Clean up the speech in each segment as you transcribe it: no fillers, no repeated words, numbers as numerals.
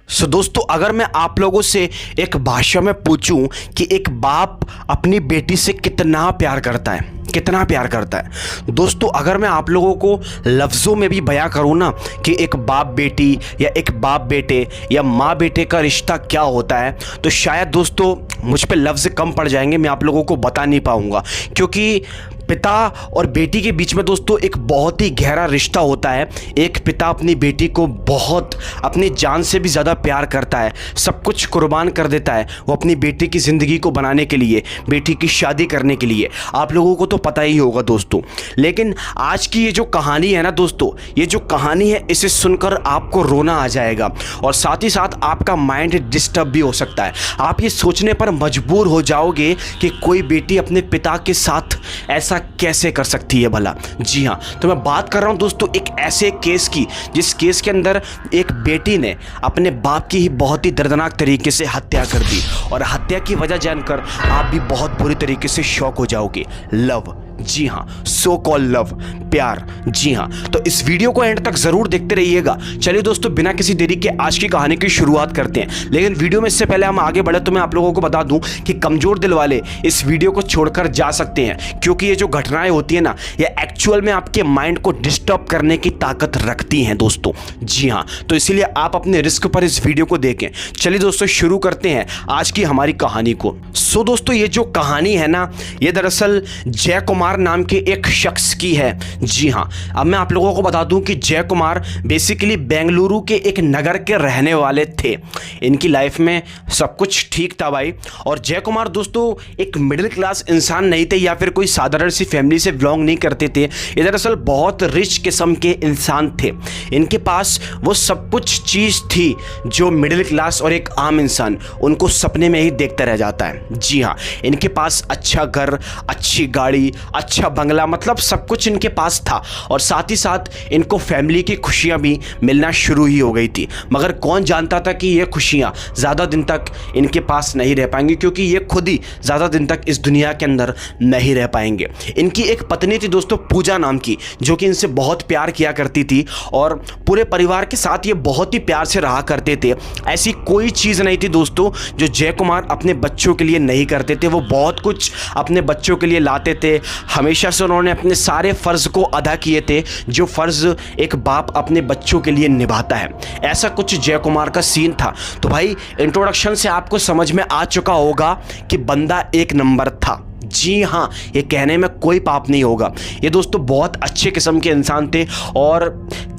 दोस्तों, अगर मैं आप लोगों से एक भाषा में पूछूं कि एक बाप अपनी बेटी से कितना प्यार करता है, कितना प्यार करता है दोस्तों, अगर मैं आप लोगों को लफ्ज़ों में भी बयां करूं ना कि एक बाप बेटी या एक बाप बेटे या माँ बेटे का रिश्ता क्या होता है, तो शायद दोस्तों मुझ पे लफ्ज़ कम पड़ जाएंगे, मैं आप लोगों को बता नहीं पाऊंगा। क्योंकि पिता और बेटी के बीच में दोस्तों एक बहुत ही गहरा रिश्ता होता है। एक पिता अपनी बेटी को बहुत अपनी जान से भी ज़्यादा प्यार करता है, सब कुछ कुर्बान कर देता है वो अपनी बेटी की ज़िंदगी को बनाने के लिए, बेटी की शादी करने के लिए। आप लोगों को तो पता ही होगा दोस्तों। लेकिन आज की ये जो कहानी है ना दोस्तों, ये जो कहानी है इसे सुनकर आपको रोना आ जाएगा और साथ ही साथ आपका माइंड डिस्टर्ब भी हो सकता है। आप ये सोचने पर मजबूर हो जाओगे कि कोई बेटी अपने पिता के साथ ऐसा कैसे कर सकती है भला। जी हाँ, तो मैं बात कर रहा हूँ दोस्तों एक ऐसे केस की जिस केस के अंदर एक बेटी ने अपने बाप की ही बहुत ही दर्दनाक तरीके से हत्या कर दी और हत्या की वजह जानकर आप भी बहुत बुरी तरीके से शॉक हो जाओगे। लव, जी हाँ, सो कॉल लव, प्यार। जी हाँ, तो इस वीडियो को एंड तक जरूर देखते रहिएगा। चलिए दोस्तों, बिना किसी देरी के आज की कहानी की शुरुआत करते हैं। लेकिन वीडियो में इससे पहले हम आगे बढ़े तो मैं आप लोगों को बता दूं कि कमजोर दिल वाले इस वीडियो को छोड़कर जा सकते हैं, क्योंकि ये जो घटनाएं होती है ना, ये एक्चुअल में आपके माइंड को डिस्टर्ब करने की ताकत रखती हैं दोस्तों। जी हाँ, तो इसीलिए आप अपने रिस्क पर इस वीडियो को देखें। चलिए दोस्तों, शुरू करते हैं आज की हमारी कहानी को। दोस्तों, ये जो कहानी है ना, ये दरअसल जय कुमार नाम के एक शख्स की है। जी हाँ, अब मैं आप लोगों को बता दूं कि जय कुमार बेसिकली बेंगलुरु के एक नगर के रहने वाले थे। इनकी लाइफ में सब कुछ ठीक था भाई। और जय कुमार दोस्तों एक मिडिल क्लास इंसान नहीं थे या फिर कोई साधारण सी फैमिली से बिलोंग नहीं करते थे। ये दरअसल बहुत रिच किस्म के इंसान थे। इनके पास वो सब कुछ चीज़ थी जो मिडिल क्लास और एक आम इंसान उनको सपने में ही देखता रह जाता है। जी हाँ, इनके पास अच्छा घर, अच्छी गाड़ी, अच्छा बंगला, मतलब सब कुछ इनके पास था। और साथ ही साथ इनको फैमिली की खुशियां भी मिलना शुरू ही हो गई थी। मगर कौन जानता था कि ये खुशियां ज़्यादा दिन तक इनके पास नहीं रह पाएंगी, क्योंकि ये खुद ही ज़्यादा दिन तक इस दुनिया के अंदर नहीं रह पाएंगे। इनकी एक पत्नी थी दोस्तों, पूजा नाम की, जो कि इनसे बहुत प्यार किया करती थी और पूरे परिवार के साथ ये बहुत ही प्यार से रहा करते थे। ऐसी कोई चीज़ नहीं थी दोस्तों जो जय कुमार अपने बच्चों के लिए नहीं करते थे। वो बहुत कुछ अपने बच्चों के लिए लाते थे। हमेशा से उन्होंने अपने सारे फ़र्ज़ को अदा किए थे जो फ़र्ज़ एक बाप अपने बच्चों के लिए निभाता है। ऐसा कुछ जय कुमार का सीन था। तो भाई, इंट्रोडक्शन से आपको समझ में आ चुका होगा कि बंदा एक नंबर था। जी हाँ, ये कहने में कोई पाप नहीं होगा। ये दोस्तों बहुत अच्छे किस्म के इंसान थे और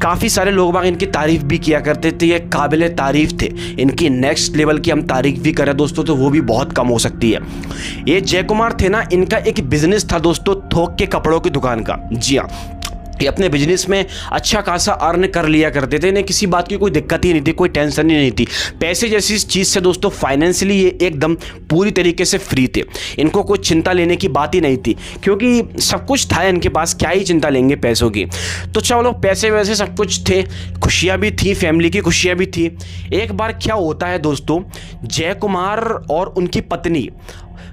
काफ़ी सारे लोग बाग इनकी तारीफ़ भी किया करते थे। ये काबिल तारीफ़ थे। इनकी नेक्स्ट लेवल की हम तारीफ़ भी करें दोस्तों तो वो भी बहुत कम हो सकती है। ये जय कुमार थे ना, इनका एक बिजनेस था दोस्तों, थोक के कपड़ों की दुकान का। जी हाँ, ये अपने बिजनेस में अच्छा खासा अर्न कर लिया करते थे। इन्हें किसी बात की कोई दिक्कत ही नहीं थी, कोई टेंशन ही नहीं थी। पैसे जैसी चीज़ से दोस्तों फाइनेंशियली ये एकदम पूरी तरीके से फ्री थे। इनको कोई चिंता लेने की बात ही नहीं थी, क्योंकि सब कुछ था इनके पास, क्या ही चिंता लेंगे पैसों की। तो चलो, पैसे वैसे सब कुछ थे, खुशियाँ भी थी, फैमिली की खुशियाँ भी थी। एक बार क्या होता है दोस्तों, जय कुमार और उनकी पत्नी,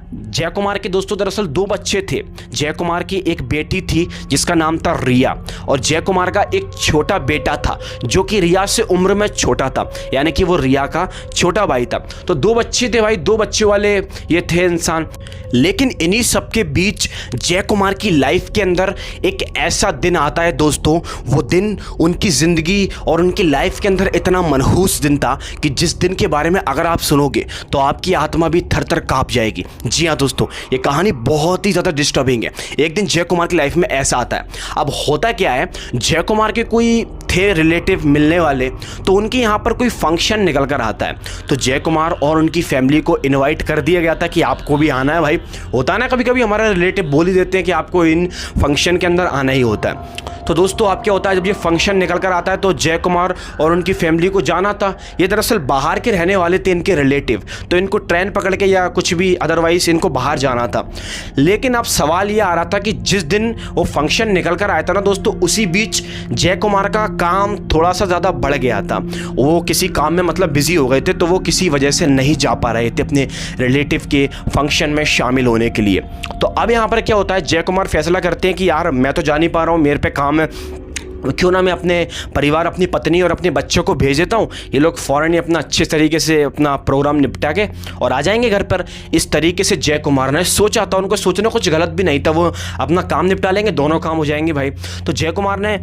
जय कुमार के दोस्तों दरअसल दो बच्चे थे। जय कुमार की एक बेटी थी जिसका नाम था रिया, और जय कुमार का एक छोटा बेटा था जो कि रिया से उम्र में छोटा था, यानी कि वो रिया का छोटा भाई था। तो दो बच्चे थे भाई, दो बच्चे वाले ये थे इंसान। लेकिन इन्हीं सब के बीच जय कुमार की लाइफ के अंदर एक ऐसा दिन आता है दोस्तों, वो दिन उनकी ज़िंदगी और उनकी लाइफ के अंदर इतना मनहूस दिन था कि जिस दिन के बारे में अगर आप सुनोगे तो आपकी आत्मा भी थर थर काँप जाएगी। जी हाँ दोस्तों, ये कहानी बहुत ही ज़्यादा डिस्टर्बिंग है। एक दिन जय कुमार की लाइफ में ऐसा आता है। अब होता क्या है, जय कुमार के कोई थे रिलेटिव मिलने वाले, तो उनके यहाँ पर कोई फंक्शन निकल कर आता है। तो जय कुमार और उनकी फैमिली को इनवाइट कर दिया गया था कि आपको भी आना है। भाई, होता है ना कभी कभी हमारा रिलेटिव बोल ही देते हैं कि आपको इन फंक्शन के अंदर आना ही होता है। तो दोस्तों आप क्या होता है, जब ये फंक्शन निकल कर आता है तो जय कुमार और उनकी फैमिली को जाना था। ये दरअसल बाहर के रहने वाले थे इनके रिलेटिव, तो इनको ट्रेन पकड़ के या कुछ भी अदरवाइज इनको बाहर जाना था। लेकिन अब सवाल ये आ रहा था कि जिस दिन वो फंक्शन निकल कर आया था ना दोस्तों, उसी बीच जय कुमार का काम थोड़ा सा ज़्यादा बढ़ गया था। वो किसी काम में मतलब बिजी हो गए थे, तो वो किसी वजह से नहीं जा पा रहे थे अपने रिलेटिव के फंक्शन में शामिल होने के लिए। तो अब यहाँ पर क्या होता है, जय कुमार फैसला करते हैं कि यार मैं तो जा नहीं पा रहा हूँ, मेरे पे काम है, क्यों ना मैं अपने परिवार, अपनी पत्नी और अपने बच्चों को भेज देता हूँ, ये लोग फ़ौरन ही अपना अच्छे तरीके से अपना प्रोग्राम निपटा के और आ जाएंगे घर पर। इस तरीके से जय कुमार ने सोचा था, उनको सोचना कुछ गलत भी नहीं था, वो अपना काम निपटा लेंगे, दोनों काम हो जाएंगे भाई। तो जय कुमार ने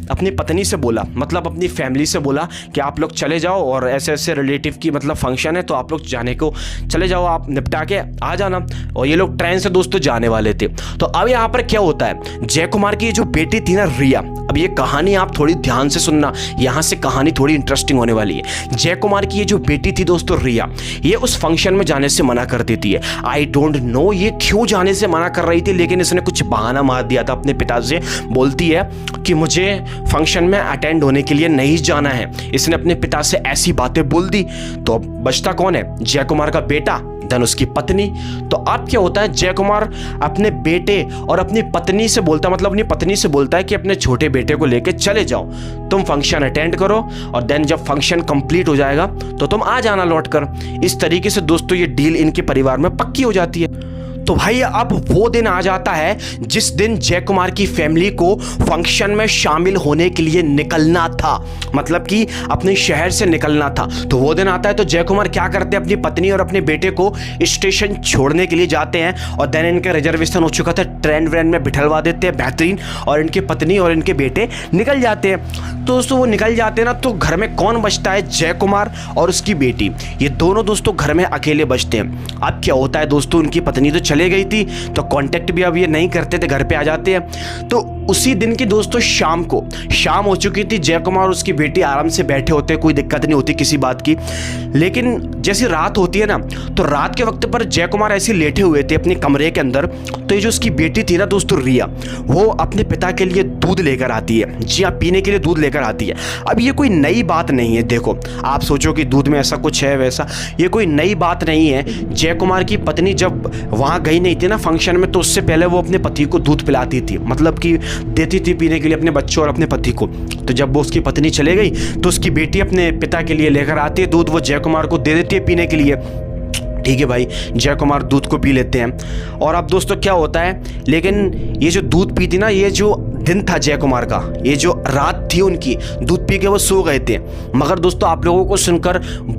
अपनी पत्नी से बोला, मतलब अपनी फैमिली से बोला कि आप लोग चले जाओ और ऐसे ऐसे रिलेटिव की मतलब फंक्शन है, तो आप लोग जाने को चले जाओ, आप निपटा के आ जाना। और ये लोग ट्रेन से दोस्तों जाने वाले थे। तो अब यहाँ पर क्या होता है, जय कुमार की जो बेटी थी ना रिया, अब ये कहानी आप थोड़ी ध्यान से सुनना, यहाँ से कहानी थोड़ी इंटरेस्टिंग होने वाली है। जय कुमार की ये जो बेटी थी दोस्तों रिया, ये उस फंक्शन में जाने से मना कर देती है। आई डोंट नो ये क्यों जाने से मना कर रही थी, लेकिन इसने कुछ बहाना मार दिया था अपने पिता से। बोलती है कि मुझे फंक्शन में अटेंड होने के लिए नहीं जाना है। इसने अपने पिता से ऐसी बातें बोल दी। तो अब बचता कौन है, जय कुमार का बेटा, देन उसकी पत्नी। तो अब क्या होता है, जय कुमार अपने बेटे और अपनी पत्नी से बोलता है, मतलब अपनी पत्नी से बोलता है कि अपने छोटे बेटे को लेके चले जाओ, तुम फंक्शन अटेंड करो और देन जब फंक्शन कंप्लीट हो जाएगा तो तुम आ जाना लौट कर। इस तरीके से दोस्तों ये डील इनके परिवार में पक्की हो जाती है। तो भाई अब वो दिन आ जाता है जिस दिन जय कुमार की फैमिली को फंक्शन में शामिल होने के लिए निकलना था, मतलब कि अपने शहर से निकलना था। तो वो दिन आता है तो जय कुमार क्या करते हैं, अपनी पत्नी और अपने बेटे को स्टेशन छोड़ने के लिए जाते हैं और देन इनका रिजर्वेशन हो चुका था, ट्रेन व्रेन में बिठलवा देते हैं बेहतरीन, और इनकी पत्नी और इनके बेटे निकल जाते हैं। तो दोस्तों वो निकल जाते हैं ना, तो घर में कौन बचता है, जय कुमार और उसकी बेटी, ये दोनों दोस्तों घर में अकेले बचते हैं। अब क्या होता है दोस्तों, उनकी पत्नी तो चले गई थी, तो कांटेक्ट भी अब ये नहीं करते थे, घर पे आ जाते हैं। तो उसी दिन की दोस्तों शाम हो चुकी थी, जय कुमार और उसकी बेटी आराम से बैठे होते, कोई दिक्कत नहीं होती किसी बात की। लेकिन जैसी रात होती है ना, तो रात के वक्त पर जय कुमार ऐसे लेटे हुए थे अपने कमरे के अंदर। तो ये जो उसकी बेटी थी ना दोस्तों रिया, वो अपने पिता के लिए दूध लेकर आती है। जी हाँ, पीने के लिए दूध लेकर आती है। अब ये कोई नई बात नहीं है, देखो आप सोचो कि दूध में ऐसा कुछ है वैसा, ये कोई नई बात नहीं है। जय कुमार की पत्नी जब वहाँ गई नहीं थी ना फंक्शन में, तो उससे पहले वो अपने पति को दूध पिलाती थी, मतलब कि देती थी पीने के लिए अपने बच्चों और अपने पति को। तो जब वो उसकी पत्नी चले गई तो उसकी बेटी अपने पिता के लिए लेकर आती है दूध, वो जय कुमार को दे देती है पीने के लिए। ठीक है भाई, जय कुमार दूध को पी लेते हैं। और अब दोस्तों क्या होता है, लेकिन ये जो दूध पीती ना, ये जो दिन था जय कुमार का, ये जो रात थी उनकी, दूध पी के वो सो गए थे। मगर दोस्तों आप लोगों को सुनकर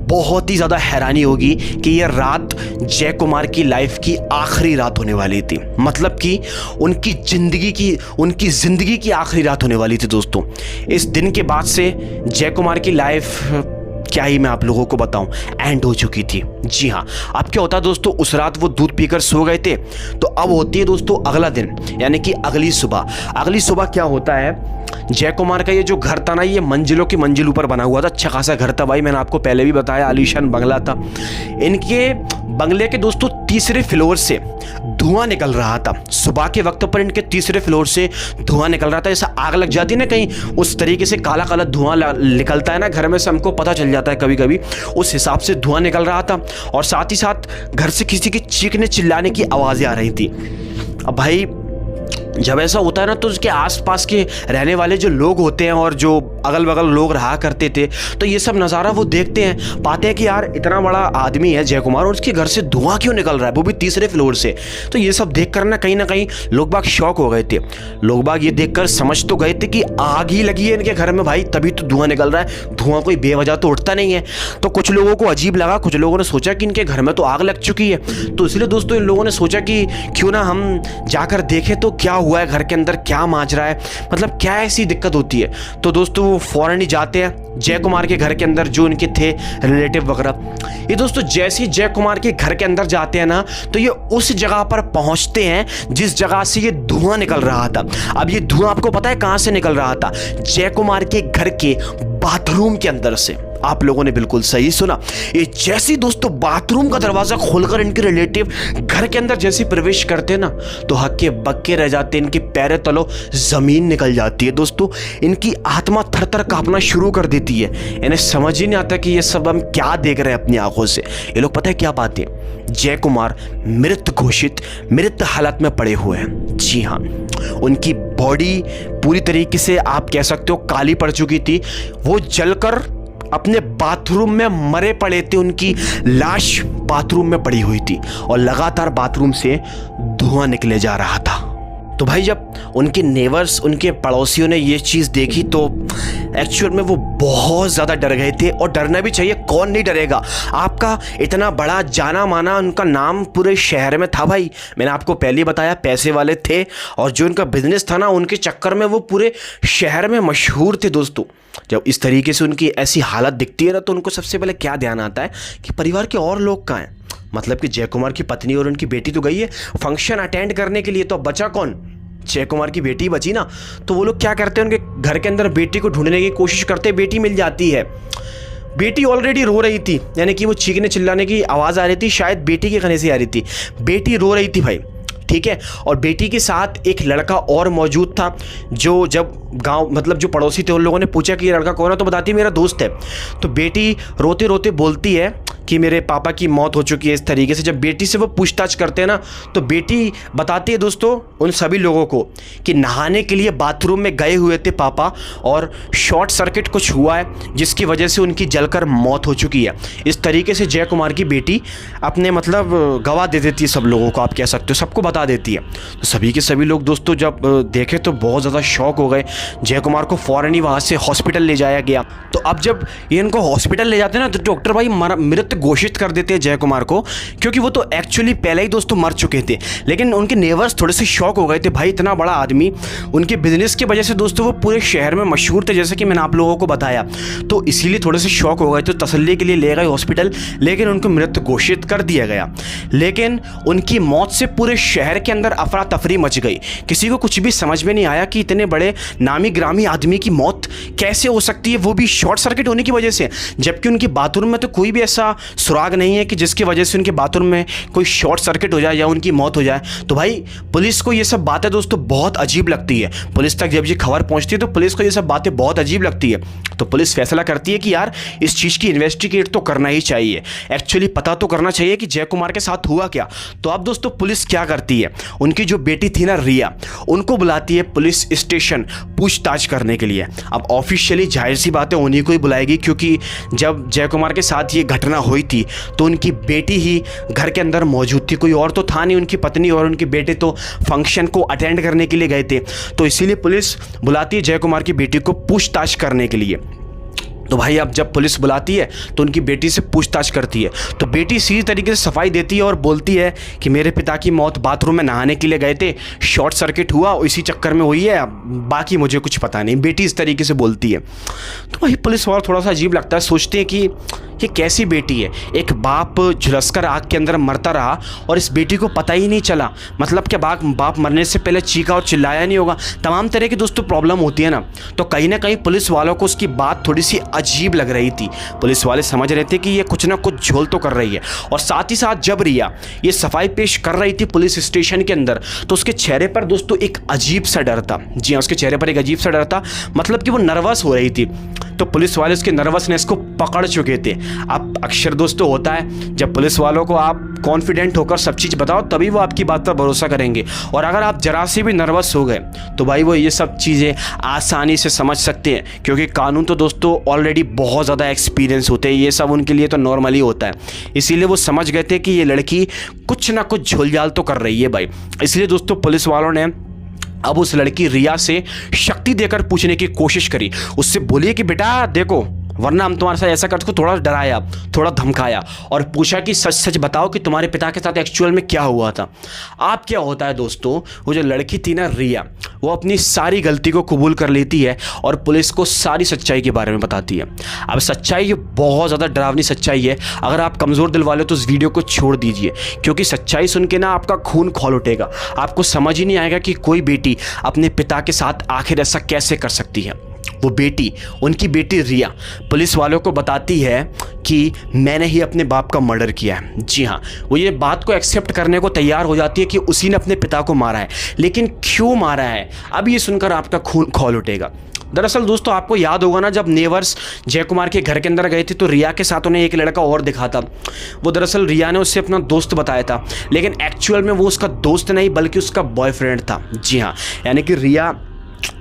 बहुत ही ज़्यादा हैरानी होगी कि ये रात जय कुमार की लाइफ की आखिरी रात होने वाली थी, मतलब कि उनकी ज़िंदगी की आखिरी रात होने वाली थी दोस्तों। इस दिन के बाद से जय कुमार की लाइफ क्या ही मैं आप लोगों को बताऊं, एंड हो चुकी थी। जी हाँ, अब क्या होता है दोस्तों, उस रात वो दूध पीकर सो गए थे। तो अब होती है दोस्तों अगला दिन, यानी कि अगली सुबह क्या होता है, जय कुमार का ये जो घर था ना, ये मंजिलों की मंजिल ऊपर बना हुआ था, अच्छा खासा घर था भाई, मैंने आपको पहले भी बताया, आलीशान बंगला था। इनके बंगले के दोस्तों तीसरे फ्लोर से धुआं निकल रहा था। सुबह के वक्त पर इनके तीसरे फ्लोर से धुआं निकल रहा था, जैसा आग लग जाती है ना कहीं, उस तरीके से काला काला धुआं निकलता है ना घर में से, हमको पता चल जाता है कभी कभी, उस हिसाब से धुआं निकल रहा था। और साथ ही साथ घर से किसी की चीखने चिल्लाने की आवाज़ें आ रही थी। अब भाई जब ऐसा होता है ना, तो उसके आसपास के रहने वाले जो लोग होते हैं और जो अगल बगल लोग रहा करते थे, तो ये सब नज़ारा वो देखते हैं, पाते हैं कि यार इतना बड़ा आदमी है जय कुमार और उसके घर से धुआं क्यों निकल रहा है, वो भी तीसरे फ्लोर से। तो ये सब देख कर ना कहीं लोग बाग शॉक हो गए थे। लोग बाग ये देखकर समझ तो गए थे कि आग ही लगी है इनके घर में भाई, तभी तो धुआं निकल रहा है, धुआं कोई बेवजह तो उठता नहीं है। तो कुछ लोगों को अजीब लगा, कुछ लोगों ने सोचा कि इनके घर में तो आग लग चुकी है। तो इसलिए दोस्तों इन लोगों ने सोचा कि क्यों ना हम जाकर देखें तो क्या हुआ है, घर के अंदर क्या माजरा है, मतलब क्या ऐसी दिक्कत होती है। तो दोस्तों वो फौरन ही जाते हैं जय कुमार के घर के अंदर, जो इनके थे रिलेटिव वगैरह। ये दोस्तों जैसे ही जय कुमार के घर के अंदर जाते हैं ना, तो ये उस जगह पर पहुंचते हैं जिस जगह से ये धुआं निकल रहा था। अब ये धुआं आपको पता है कहां से निकल रहा था, जय कुमार के घर के बाथरूम के अंदर से। आप लोगों ने बिल्कुल सही सुना। ये जैसी दोस्तों बाथरूम का दरवाजा खोलकर इनके रिलेटिव घर के अंदर जैसे प्रवेश करते ना, तो हक्के बक्के रह जाते, इनके पैरों तलों जमीन निकल जाती है दोस्तों। इनकी आत्मा थर थर कांपना शुरू कर देती है, इन्हें समझ ही नहीं आता कि ये सब हम क्या देख रहे हैं अपनी आंखों से। ये लोग पता है क्या बात है, जय कुमार मृत हालत में पड़े हुए हैं। जी हाँ, उनकी बॉडी पूरी तरीके से आप कह सकते हो काली पड़ चुकी थी, वो जलकर अपने बाथरूम में मरे पड़े थे, उनकी लाश बाथरूम में पड़ी हुई थी और लगातार बाथरूम से धुआं निकले जा रहा था। तो भाई जब उनके नेबर्स, उनके पड़ोसियों ने ये चीज़ देखी तो एक्चुअल में वो बहुत ज़्यादा डर गए थे। और डरना भी चाहिए, कौन नहीं डरेगा। आपका इतना बड़ा जाना माना उनका नाम पूरे शहर में था भाई। मैंने आपको पहले ही बताया पैसे वाले थे, और जो उनका बिजनेस था ना, उनके चक्कर में वो पूरे शहर में मशहूर थे दोस्तों। जब इस तरीके से उनकी ऐसी हालत दिखती है ना, तो उनको सबसे पहले क्या ध्यान आता है कि परिवार के और लोग कहाँ हैं। मतलब कि जय कुमार की पत्नी और उनकी बेटी तो गई है फंक्शन अटेंड करने के लिए, तो अब बचा कौन? जय कुमार की बेटी बची ना। तो वो लोग क्या करते हैं, उनके घर के अंदर बेटी को ढूंढने की कोशिश करते हैं। बेटी मिल जाती है। बेटी ऑलरेडी रो रही थी, यानी कि वो चीखने चिल्लाने की आवाज़ आ रही थी, शायद बेटी के खाने से आ रही थी। बेटी रो रही थी भाई, ठीक है। और बेटी के साथ एक लड़का और मौजूद था, जो जब गांव मतलब जो पड़ोसी थे उन लोगों ने पूछा कि ये लड़का कौन है, तो बताती है मेरा दोस्त है। तो बेटी रोते रोते बोलती है कि मेरे पापा की मौत हो चुकी है। इस तरीके से जब बेटी से वो पूछताछ करते हैं ना, तो बेटी बताती है दोस्तों उन सभी लोगों को कि नहाने के लिए बाथरूम में गए हुए थे पापा, और शॉर्ट सर्किट कुछ हुआ है जिसकी वजह से उनकी जलकर मौत हो चुकी है। इस तरीके से जय कुमार की बेटी अपने मतलब गवाह दे देती है सब लोगों को, आप कह सकते हो, सबको बता देती है। तो सभी के सभी लोग दोस्तों जब देखे तो बहुत ज़्यादा शॉक हो गए। जय कुमार को फ़ौरन ही वहाँ से हॉस्पिटल ले जाया गया। तो अब जब ये इनको हॉस्पिटल ले जाते हैं ना, तो डॉक्टर भाई मृत घोषित कर देते हैं जय कुमार को, क्योंकि वो तो एक्चुअली पहले ही दोस्तों मर चुके थे। लेकिन उनके नेबर्स थोड़े से शॉक हो गए थे, भाई इतना बड़ा आदमी, उनके बिजनेस की वजह से दोस्तों वो पूरे शहर में मशहूर थे, जैसे कि मैंने आप लोगों को बताया। तो इसीलिए थोड़े से शॉक हो गए, तो तसल्ली के लिए ले गए हॉस्पिटल, लेकिन उनको मृत घोषित कर दिया गया। लेकिन उनकी मौत से पूरे शहर के अंदर अफरा तफरी मच गई। किसी को कुछ भी समझ में नहीं आया कि इतने बड़े नामी ग्रामी आदमी की मौत कैसे हो सकती है, वो भी शॉर्ट सर्किट होने की वजह से। जबकि उनकी बाथरूम में तो कोई भी ऐसा सुराग नहीं है कि जिसकी वजह से उनके बाथरूम में कोई शॉर्ट सर्किट हो जाए या उनकी मौत हो जाए। तो भाई पुलिस को ये सब बातें दोस्तों बहुत अजीब लगती है। पुलिस तक जब ये खबर पहुंचती है तो पुलिस को ये सब बातें बहुत अजीब लगती है। तो पुलिस फैसला करती है कि यार इस चीज़ की इन्वेस्टिगेट तो करना ही चाहिए, एक्चुअली पता तो करना चाहिए कि जय कुमार के साथ हुआ क्या। तो अब दोस्तों पुलिस क्या करती है, उनकी जो बेटी थी ना रिया, उनको बुलाती है पुलिस स्टेशन पूछताछ करने के लिए। अब ऑफिशियली जाहिर सी बात है उन्हीं को ही बुलाएगी, क्योंकि जब जय कुमार के साथ ये घटना हुई थी तो उनकी बेटी ही घर के अंदर मौजूद थी, कोई और तो था नहीं। उनकी पत्नी और उनके बेटे तो फंक्शन को अटेंड करने के लिए गए थे। तो इसीलिए पुलिस बुलाती है जय कुमार की बेटी को पूछताछ करने के लिए। तो भाई अब जब पुलिस बुलाती है तो उनकी बेटी से पूछताछ करती है। तो बेटी सीधी तरीके से सफाई देती है और बोलती है कि मेरे पिता की मौत बाथरूम में नहाने के लिए गए थे, शॉर्ट सर्किट हुआ, इसी चक्कर में हुई है, बाकी मुझे कुछ पता नहीं। बेटी इस तरीके से बोलती है। तो भाई पुलिस वाला थोड़ा सा अजीब लगता है, सोचते हैं कि ये कैसी बेटी है, एक बाप झुलसकर आग के अंदर मरता रहा और इस बेटी को पता ही नहीं चला। मतलब क्या बाप मरने से पहले चीखा और चिल्लाया नहीं होगा। तमाम तरह की दोस्तों प्रॉब्लम होती है ना। तो कहीं ना कहीं पुलिस वालों को उसकी बात थोड़ी सी अजीब लग रही थी। पुलिस वाले समझ रहे थे कि ये कुछ ना कुछ झोल तो कर रही है। और साथ ही साथ जब रिया ये सफाई पेश कर रही थी पुलिस स्टेशन के अंदर, तो उसके चेहरे पर दोस्तों एक अजीब सा डर था। जी हाँ, उसके चेहरे पर एक अजीब सा डर था, मतलब कि वो नर्वस हो रही थी। तो पुलिस वाले उसके नर्वसनेस को पकड़ चुके थे। अब अक्सर दोस्तों होता है जब पुलिस वालों को आप कॉन्फिडेंट होकर सब चीज़ बताओ तभी वो आपकी बात पर भरोसा करेंगे। और अगर आप जरा से भी नर्वस हो गए तो भाई वो ये सब चीज़ें आसानी से समझ सकते हैं, क्योंकि कानून तो दोस्तों ऑलरेडी बहुत ज़्यादा एक्सपीरियंस होते हैं, ये सब उनके लिए तो नॉर्मली होता है। इसीलिए वो समझ गए थे कि ये लड़की कुछ ना कुछ झोलझाल तो कर रही है भाई। इसलिए दोस्तों पुलिस वालों ने अब उस लड़की रिया से शक्ति देकर पूछने की कोशिश करी। उससे बोलिए कि बेटा देखो, वरना हम तुम्हारे साथ ऐसा करके थोड़ा डराया, थोड़ा धमकाया, और पूछा कि सच सच बताओ कि तुम्हारे पिता के साथ एक्चुअल में क्या हुआ था। आप क्या होता है दोस्तों, वो जो लड़की थी ना रिया, वो अपनी सारी गलती को कबूल कर लेती है और पुलिस को सारी सच्चाई के बारे में बताती है। अब सच्चाई ये बहुत ज़्यादा डरावनी सच्चाई है। अगर आप कमज़ोर दिल वाले तो इस वीडियो को छोड़ दीजिए, क्योंकि सच्चाई सुन के ना आपका खून खौल उठेगा। आपको समझ ही नहीं आएगा कि कोई बेटी अपने पिता के साथ आखिर ऐसा कैसे कर सकती है। वो बेटी, उनकी बेटी रिया पुलिस वालों को बताती है कि मैंने ही अपने बाप का मर्डर किया है। जी हाँ, वो ये बात को एक्सेप्ट करने को तैयार हो जाती है कि उसी ने अपने पिता को मारा है। लेकिन क्यों मारा है, अब ये सुनकर आपका खून खौल उठेगा। दरअसल दोस्तों आपको याद होगा ना, जब नेबर्स जय कुमार के घर के अंदर गए थे तो रिया के साथ उन्हें एक लड़का और दिखा था। वो दरअसल रिया ने उससे अपना दोस्त बताया था, लेकिन एक्चुअल में वो उसका दोस्त नहीं बल्कि उसका बॉयफ्रेंड था। जी हाँ, यानी कि रिया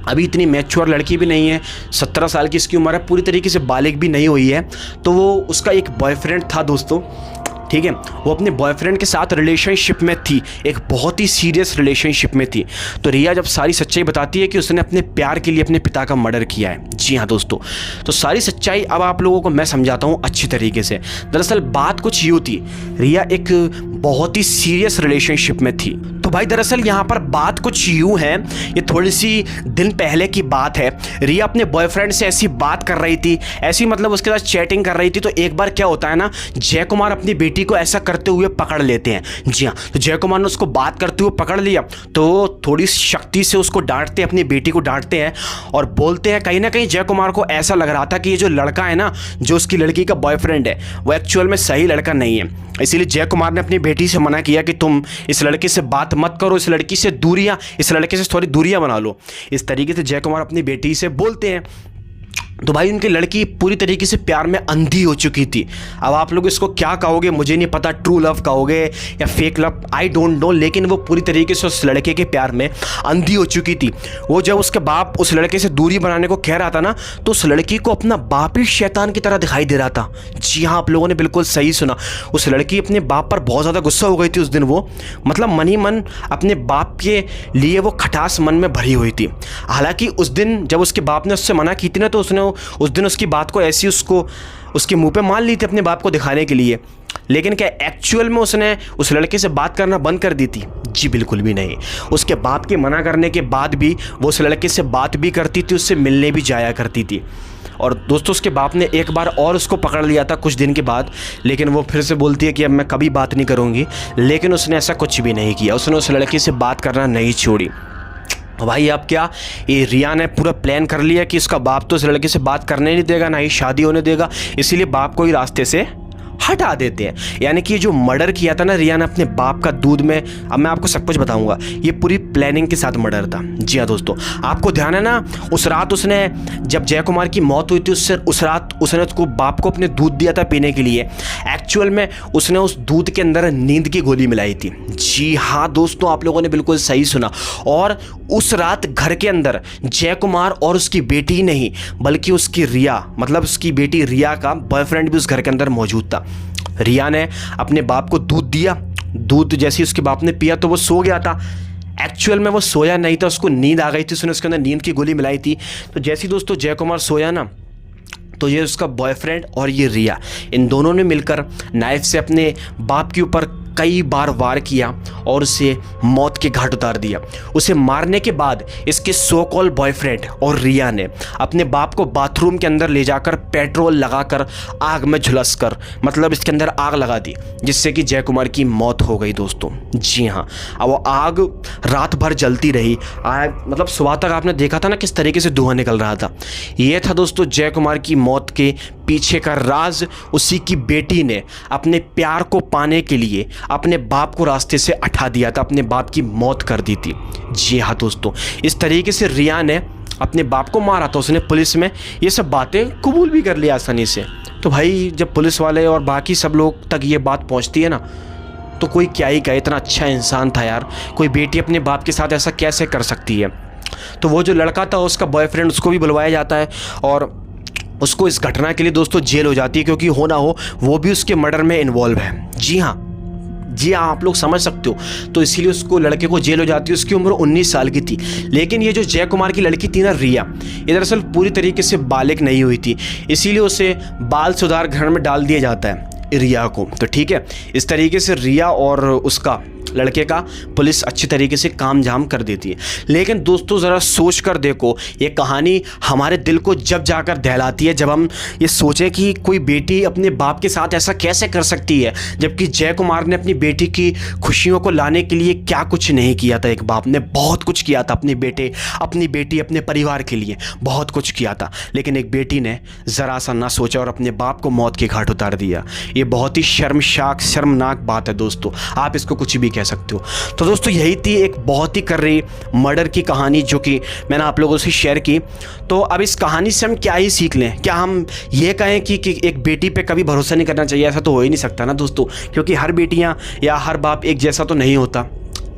अभी इतनी मैच्योर लड़की भी नहीं है, 17 साल की इसकी उम्र है, पूरी तरीके से बालिग भी नहीं हुई है। तो वो उसका एक बॉयफ्रेंड था दोस्तों, ठीक है, वो अपने बॉयफ्रेंड के साथ रिलेशनशिप में थी, एक बहुत ही सीरियस रिलेशनशिप में थी। तो रिया जब सारी सच्चाई बताती है कि उसने अपने प्यार के लिए अपने पिता का मर्डर किया है। जी हाँ दोस्तों, तो सारी सच्चाई अब आप लोगों को मैं समझाता हूँ अच्छी तरीके से। दरअसल बात कुछ यूँ थी, रिया एक बहुत ही सीरियस रिलेशनशिप में थी। तो भाई दरअसल यहाँ पर बात कुछ यूँ है, ये थोड़ी सी दिन पहले की बात है। रिया अपने बॉयफ्रेंड से ऐसी बात कर रही थी, ऐसी मतलब उसके साथ चैटिंग कर रही थी। तो एक बार क्या होता है ना, जय कुमार अपनी बेटी को ऐसा करते हुए पकड़ लेते हैं। जी हाँ, तो जय कुमार ने उसको बात करते हुए पकड़ लिया, तो थोड़ी शक्ति से उसको डांटते हैं, अपनी बेटी को डांटते हैं और बोलते हैं, कहीं ना कहीं जय कुमार को ऐसा लग रहा था कि ये जो लड़का है ना, जो उसकी लड़की का बॉयफ्रेंड है, वो एक्चुअल में सही लड़का नहीं है। इसीलिए जय कुमार ने अपनी बेटी से मना किया कि तुम इस लड़के से बात मत करो, इस लड़की से दूरियां, इस लड़के से थोड़ी दूरियां बना लो। इस तरीके से जय कुमार अपनी बेटी से बोलते हैं। तो भाई उनकी लड़की पूरी तरीके से प्यार में अंधी हो चुकी थी। अब आप लोग इसको क्या कहोगे मुझे नहीं पता, ट्रू लव कहोगे या fake love, I don't know, लेकिन वो पूरी तरीके से उस लड़के के प्यार में अंधी हो चुकी थी। वो जब उसके बाप उस लड़के से दूरी बनाने को कह रहा था ना, तो उस लड़की को अपना बाप ही शैतान की तरह दिखाई दे रहा था। जी हाँ, आप लोगों ने बिल्कुल सही सुना। उस लड़की अपने बाप पर बहुत ज़्यादा गुस्सा हो गई थी उस दिन। वो मतलब मन ही मन अपने बाप के लिए वो खटास मन में भरी हुई थी। हालांकि उस दिन जब उसके बाप ने उससे मना की थी ना, तो उसने उस दिन उसकी बात को ऐसी उसके मुंह पे मान ली थी अपने बाप को दिखाने के लिए। लेकिन क्या एक्चुअल में उसने उस लड़के से बात करना बंद कर दी थी? जी बिल्कुल भी नहीं। उसके बाप के मना करने के बाद भी वो उस लड़के से बात भी करती थी, उससे मिलने भी जाया करती थी। और दोस्तों उसके बाप ने एक बार और उसको पकड़ लिया था कुछ दिन के बाद, लेकिन वो फिर से बोलती है कि अब मैं कभी बात नहीं करूँगी। लेकिन उसने ऐसा कुछ भी नहीं किया, उसने उस लड़के से बात करना नहीं छोड़ी। भाई अब क्या, ये रिया ने पूरा प्लान कर लिया कि इसका बाप तो इस लड़के से बात करने नहीं देगा, ना ही शादी होने देगा, इसीलिए बाप को ही रास्ते से हटा देते हैं। यानी कि जो मर्डर किया था ना रिया ने अपने बाप का दूध में, अब मैं आपको सब कुछ बताऊंगा, ये पूरी प्लानिंग के साथ मर्डर था। जी हाँ दोस्तों, आपको ध्यान है ना, उस रात उसने जब जय कुमार की मौत हुई थी, उस रात उसने उसको बाप को अपने दूध दिया था पीने के लिए। एक्चुअल में उसने उस दूध के अंदर नींद की गोली मिलाई थी। जी हाँ दोस्तों, आप लोगों ने बिल्कुल सही सुना। और उस रात घर के अंदर जय कुमार और उसकी बेटी नहीं, बल्कि उसकी रिया, मतलब उसकी बेटी रिया का बॉयफ्रेंड भी उस घर के अंदर मौजूद था। रिया ने अपने बाप को दूध दिया, दूध जैसे ही उसके बाप ने पिया तो वो सो गया था। एक्चुअल में वो सोया नहीं था, उसको नींद आ गई थी, उसने उसके अंदर नींद की गोली मिलाई थी। तो जैसे ही दोस्तों जय कुमार सोया ना, तो ये उसका बॉयफ्रेंड और ये रिया, इन दोनों ने मिलकर नाइफ से अपने बाप के ऊपर कई बार वार किया और उसे मौत के घाट उतार दिया। उसे मारने के बाद इसके सो कॉल बॉयफ्रेंड और रिया ने अपने बाप को बाथरूम के अंदर ले जाकर पेट्रोल लगाकर आग में झुलस कर, मतलब इसके अंदर आग लगा दी, जिससे कि जय कुमार की मौत हो गई दोस्तों। जी हाँ, अब वो आग रात भर जलती रही। आग मतलब सुबह तक आपने देखा था ना किस तरीके से धुआं निकल रहा था। ये था दोस्तों जय कुमार की मौत के पीछे का राज। उसी की बेटी ने अपने प्यार को पाने के लिए अपने बाप को रास्ते से हटा दिया था, अपने बाप की मौत कर दी थी। जी हाँ दोस्तों, इस तरीके से रिया ने अपने बाप को मारा था। उसने पुलिस में ये सब बातें कबूल भी कर लिया आसानी से। तो भाई जब पुलिस वाले और बाकी सब लोग तक ये बात पहुंचती है ना, तो कोई क्या ही कहे, इतना अच्छा इंसान था यार, कोई बेटी अपने बाप के साथ ऐसा कैसे कर सकती है। तो वो जो लड़का था उसका बॉयफ्रेंड, उसको भी बुलवाया जाता है और उसको इस घटना के लिए दोस्तों जेल हो जाती है, क्योंकि हो ना हो वो भी उसके मर्डर में इन्वॉल्व है। जी हाँ, आप लोग समझ सकते हो। तो इसीलिए उसको, लड़के को जेल हो जाती है। उसकी उम्र 19 साल की थी। लेकिन ये जो जय कुमार की लड़की थी ना रिया, ये दरअसल पूरी तरीके से बालिग नहीं हुई थी, इसीलिए उसे बाल सुधार गृह में डाल दिया जाता है रिया को। तो ठीक है, इस तरीके से रिया और उसका लड़के का पुलिस अच्छी तरीके से काम जाम कर देती है। लेकिन दोस्तों ज़रा सोच कर देखो, ये कहानी हमारे दिल को जब जाकर दहलाती है, जब हम ये सोचें कि कोई बेटी अपने बाप के साथ ऐसा कैसे कर सकती है, जबकि जय कुमार ने अपनी बेटी की खुशियों को लाने के लिए क्या कुछ नहीं किया था। एक बाप ने बहुत कुछ किया था अपने बेटे, अपनी बेटी, अपने परिवार के लिए बहुत कुछ किया था, लेकिन एक बेटी ने ज़रा सा ना सोचा और अपने बाप को मौत के घाट उतार दिया। ये बहुत ही शर्मनाक बात है दोस्तों, आप इसको कुछ भी कह सकते हो। तो दोस्तों यही थी एक बहुत ही कर्री मर्डर की कहानी जो कि मैंने आप लोगों से शेयर की। तो अब इस कहानी से हम क्या ही सीख लें? क्या हम ये कहें कि एक बेटी पे कभी भरोसा नहीं करना चाहिए? ऐसा तो हो ही नहीं सकता ना दोस्तों, क्योंकि हर बेटियां या हर बाप एक जैसा तो नहीं होता।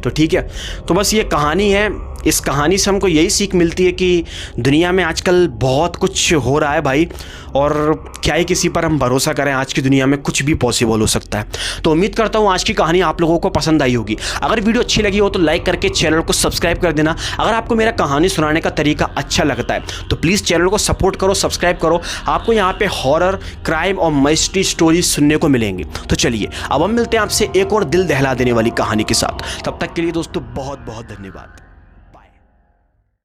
तो ठीक है, तो बस ये कहानी है, इस कहानी से हमको यही सीख मिलती है कि दुनिया में आजकल बहुत कुछ हो रहा है भाई, और क्या ही किसी पर हम भरोसा करें। आज की दुनिया में कुछ भी पॉसिबल हो सकता है। तो उम्मीद करता हूँ आज की कहानी आप लोगों को पसंद आई होगी। अगर वीडियो अच्छी लगी हो तो लाइक करके चैनल को सब्सक्राइब कर देना। अगर आपको मेरा कहानी सुनाने का तरीका अच्छा लगता है तो प्लीज़ चैनल को सपोर्ट करो, सब्सक्राइब करो। आपको यहाँ पे हॉरर, क्राइम और मिस्ट्री स्टोरीज सुनने को मिलेंगी। तो चलिए अब हम मिलते हैं आपसे एक और दिल दहला देने वाली कहानी के साथ। तब तक के लिए दोस्तों बहुत बहुत धन्यवाद।